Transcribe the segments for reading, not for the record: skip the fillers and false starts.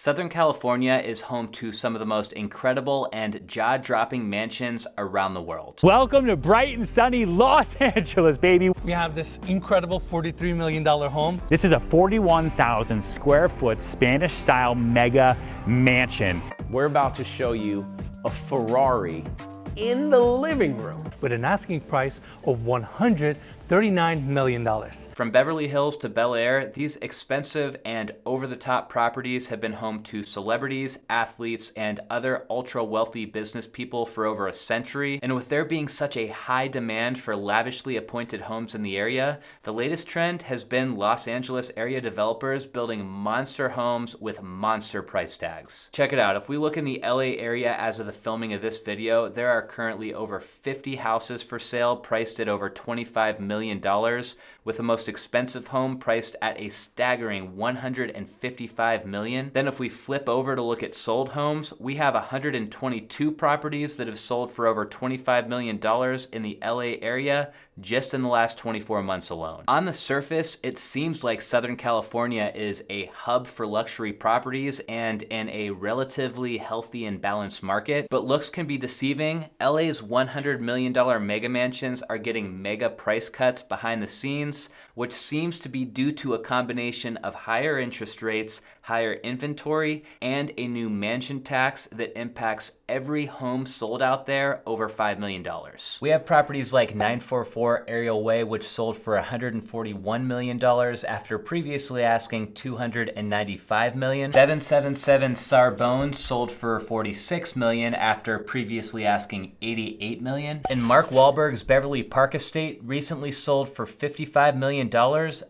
Southern California is home to some of the most incredible and jaw-dropping mansions around the world. Welcome to bright and sunny Los Angeles, baby. We have this incredible $43 million home. This is a 41,000 square foot Spanish style mega mansion. We're about to show you a Ferrari in the living room With an asking price of $139 million. From Beverly Hills to Bel Air, these expensive and over-the-top properties have been home to celebrities, athletes, and other ultra-wealthy business people for over a century. And with there being such a high demand for lavishly appointed homes in the area, the latest trend has been Los Angeles area developers building monster homes with monster price tags. Check it out. If we look in the LA area as of the filming of this video, there are currently over 50 houses for sale priced at over $25 million, with the most expensive home priced at a staggering $155 million. Then if we flip over to look at sold homes, we have 122 properties that have sold for over $25 million in the LA area just in the last 24 months alone. On the surface, it seems like Southern California is a hub for luxury properties and in a relatively healthy and balanced market, but looks can be deceiving. LA's $100 million mega mansions are getting mega price cuts behind the scenes, which seems to be due to a combination of higher interest rates, higher inventory, and a new mansion tax that impacts every home sold out there over $5 million. We have properties like 944 Ariel Way, which sold for $141 million after previously asking $295 million. 777 Sarbonne sold for $46 million after previously asking $88 million. And Mark Wahlberg's Beverly Park Estate recently sold for $55 million.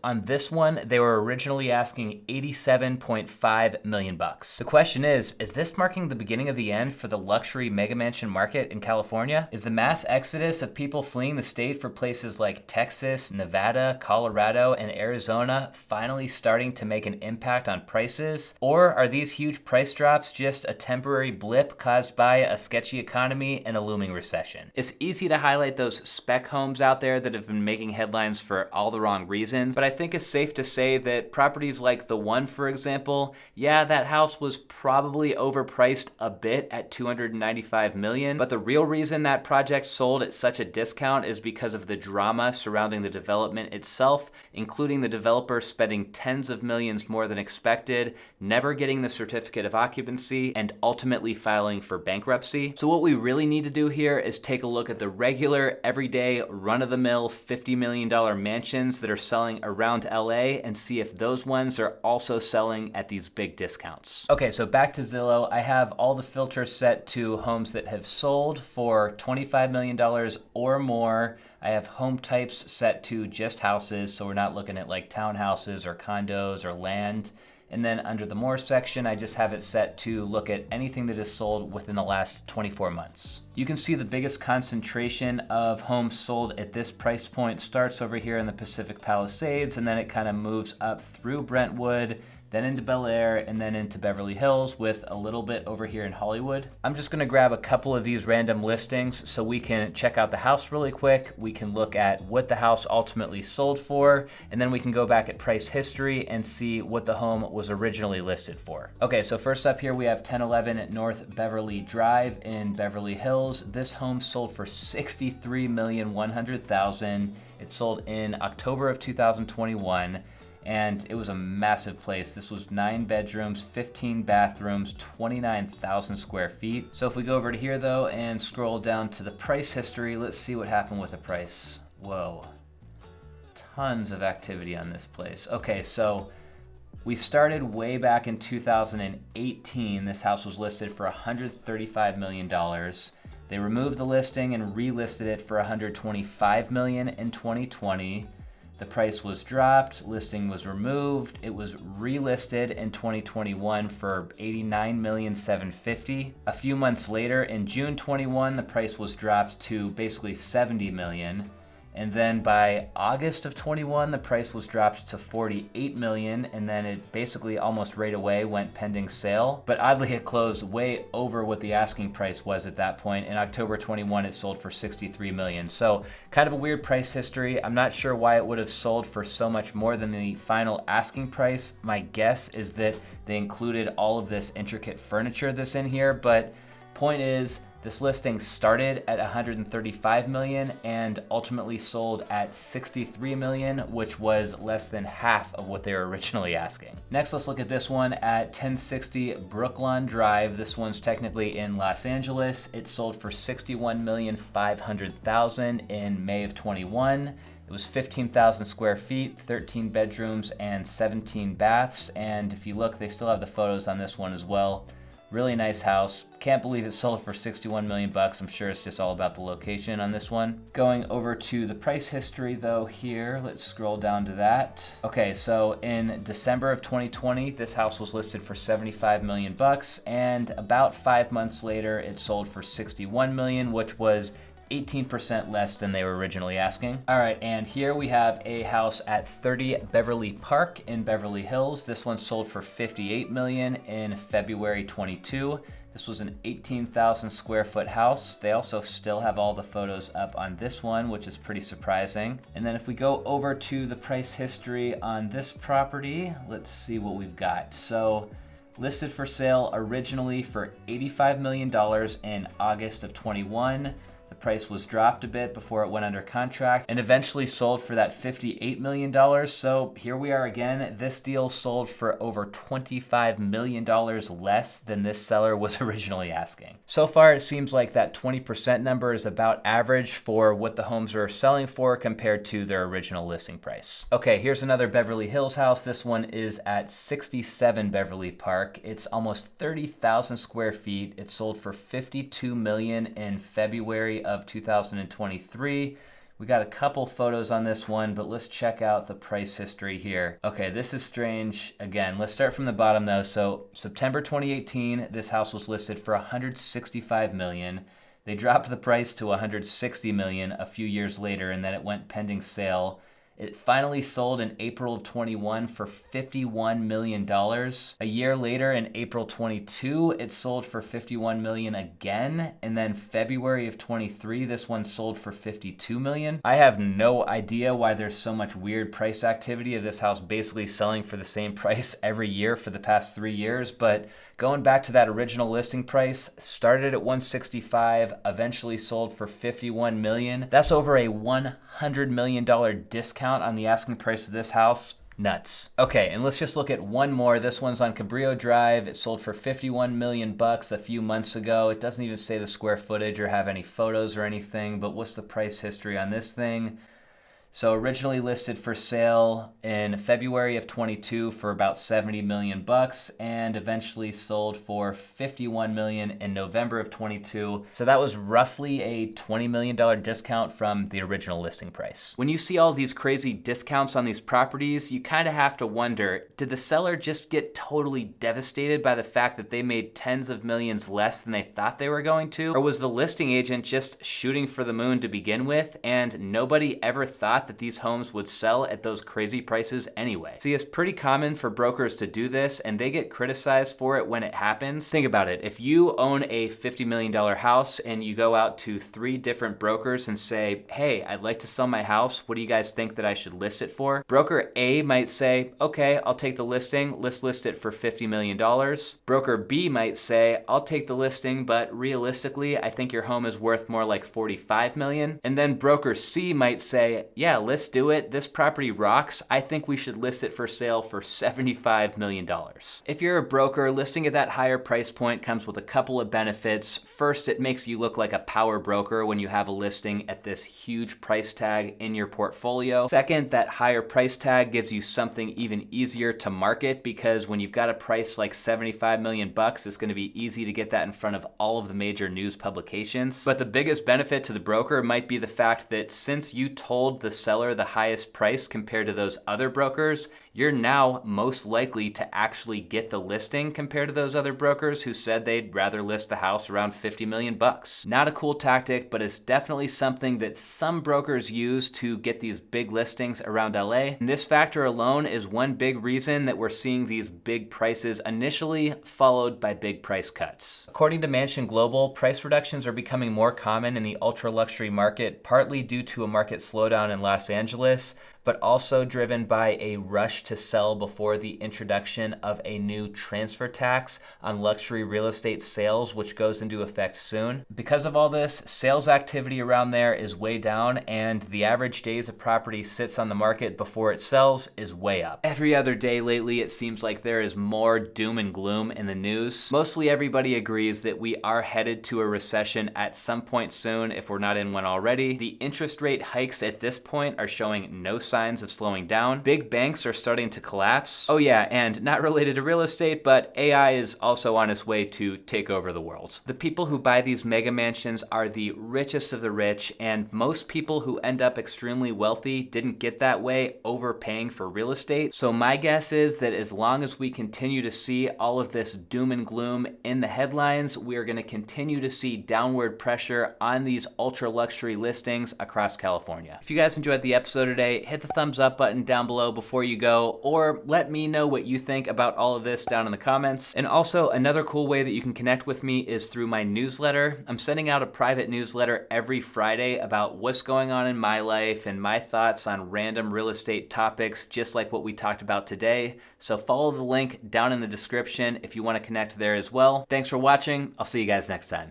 On this one, they were originally asking $87.5 million. The question is this marking the beginning of the end for the luxury mega mansion market in California? Is the mass exodus of people fleeing the state for places like Texas, Nevada, Colorado, and Arizona finally starting to make an impact on prices? Or are these huge price drops just a temporary blip caused by a sketchy economy and a looming recession? It's easy to highlight those spec homes out there that have been making headlines for all the wrong reasons, but I think it's safe to say that properties like The One, for example, yeah, that house was probably overpriced a bit at $295 million, but the real reason that project sold at such a discount is because of the drama surrounding the development itself, including the developer spending tens of millions more than expected, never getting the certificate of occupancy, and ultimately filing for bankruptcy. So what we really need to do here is take a look at the regular, everyday, run-of-the-mill $50 million mansions that are selling around LA and see if those ones are also selling at these big discounts. Okay, so back to Zillow. I have all the filters set to homes that have sold for $25 million or more. I have home types set to just houses, so we're not looking at like townhouses or condos or land. And then under the more section, I just have it set to look at anything that is sold within the last 24 months. You can see the biggest concentration of homes sold at this price point starts over here in the Pacific Palisades, and then it kind of moves up through Brentwood, then into Bel Air, and then into Beverly Hills with a little bit over here in Hollywood. I'm just gonna grab a couple of these random listings so we can check out the house really quick. We can look at what the house ultimately sold for, and then we can go back at price history and see what the home was originally listed for. Okay, so first up here we have 1011 North Beverly Drive in Beverly Hills. This home sold for $63,100,000. It sold in October of 2021. And it was a massive place. This was 9 bedrooms, 15 bathrooms, 29,000 square feet. So if we go over to here though and scroll down to the price history, let's see what happened with the price. Whoa, tons of activity on this place. Okay, so we started way back in 2018. This house was listed for $135 million. They removed the listing and relisted it for $125 million in 2020. The price was dropped, listing was removed. It was relisted in 2021 for $89,750,000. A few months later, in June 21, the price was dropped to basically $70 million. And then by August of 21, the price was dropped to $48 million, and then it basically almost right away went pending sale. But oddly, it closed way over what the asking price was at that point. In October 21, it sold for $63 million. So kind of a weird price history. I'm not sure why it would have sold for so much more than the final asking price. My guess is that they included all of this intricate furniture that's in here, but point is, this listing started at $135 million and ultimately sold at $63 million, which was less than half of what they were originally asking. Next, let's look at this one at 1060 Brooklawn Drive. This one's technically in Los Angeles. It sold for $61,500,000 in May of 21. It was 15,000 square feet, 13 bedrooms, and 17 baths. And if you look, they still have the photos on this one as well. Really nice house. Can't believe it sold for $61 million. I'm sure it's just all about the location on this one. Going over to the price history though here, let's scroll down to that. Okay, so in December of 2020, this house was listed for $75 million, and about 5 months later, it sold for $61 million, which was 18% less than they were originally asking. All right, and here we have a house at 30 Beverly Park in Beverly Hills. This one sold for $58 million in February 22. This was an 18,000 square foot house. They also still have all the photos up on this one, which is pretty surprising. And then if we go over to the price history on this property, let's see what we've got. So listed for sale originally for $85 million in August of 21. The price was dropped a bit before it went under contract and eventually sold for that $58 million. So here we are again. This deal sold for over $25 million less than this seller was originally asking. So far, it seems like that 20% number is about average for what the homes are selling for compared to their original listing price. Okay, here's another Beverly Hills house. This one is at 67 Beverly Park. It's almost 30,000 square feet. It sold for $52 million in February of 2023. We got a couple photos on this one, but let's check out the price history here. Okay, this is strange. Again, let's start from the bottom though. So September 2018, this house was listed for $165 million. They dropped the price to $160 million a few years later, and then it went pending sale. It finally sold in April of 21 for $51 million. A year later, in April 22, it sold for $51 million again. And then February of 23, this one sold for $52 million. I have no idea why there's so much weird price activity of this house basically selling for the same price every year for the past 3 years. But going back to that original listing price, started at $165, eventually sold for $51 million. That's over a $100 million discount on the asking price of this house. Nuts. Okay, and let's just look at one more. This one's on Cabrillo Drive. It sold for $51 million a few months ago. It doesn't even say the square footage or have any photos or anything, but what's the price history on this thing? So originally listed for sale in February of 22 for about $70 million and eventually sold for $51 million in November of 22. So that was roughly a $20 million discount from the original listing price. When you see all these crazy discounts on these properties, you kind of have to wonder, did the seller just get totally devastated by the fact that they made tens of millions less than they thought they were going to? Or was the listing agent just shooting for the moon to begin with and nobody ever thought that these homes would sell at those crazy prices anyway? See, it's pretty common for brokers to do this and they get criticized for it when it happens. Think about it. If you own a $50 million house and you go out to 3 different brokers and say, hey, I'd like to sell my house. What do you guys think that I should list it for? Broker A might say, okay, I'll take the listing. Let's list it for $50 million. Broker B might say, I'll take the listing, but realistically, I think your home is worth more like $45 million. And then broker C might say, yeah, let's do it. This property rocks. I think we should list it for sale for $75 million. If you're a broker, listing at that higher price point comes with a couple of benefits. First, it makes you look like a power broker when you have a listing at this huge price tag in your portfolio. Second, that higher price tag gives you something even easier to market because when you've got a price like $75 million, it's going to be easy to get that in front of all of the major news publications. But the biggest benefit to the broker might be the fact that since you told the seller the highest price compared to those other brokers, you're now most likely to actually get the listing compared to those other brokers who said they'd rather list the house around 50 million bucks. Not a cool tactic, but it's definitely something that some brokers use to get these big listings around LA. And this factor alone is one big reason that we're seeing these big prices initially, followed by big price cuts. According to Mansion Global, price reductions are becoming more common in the ultra luxury market, partly due to a market slowdown in Los Angeles, but also driven by a rush to sell before the introduction of a new transfer tax on luxury real estate sales, which goes into effect soon. Because of all this, sales activity around there is way down, and the average days a property sits on the market before it sells is way up. Every other day lately, it seems like there is more doom and gloom in the news. Mostly everybody agrees that we are headed to a recession at some point soon, if we're not in one already. The interest rate hikes at this point are showing no signs of slowing down. Big banks are starting to collapse. Oh yeah, and not related to real estate, but AI is also on its way to take over the world. The people who buy these mega mansions are the richest of the rich, and most people who end up extremely wealthy didn't get that way overpaying for real estate. So my guess is that as long as we continue to see all of this doom and gloom in the headlines, we are going to continue to see downward pressure on these ultra luxury listings across California. If you guys enjoyed the episode today, hit the thumbs up button down below before you go, or let me know what you think about all of this down in the comments. And also, another cool way that you can connect with me is through my newsletter. I'm sending out a private newsletter every Friday about what's going on in my life and my thoughts on random real estate topics, just like what we talked about today. So follow the link down in the description if you want to connect there as well. Thanks for watching. I'll see you guys next time.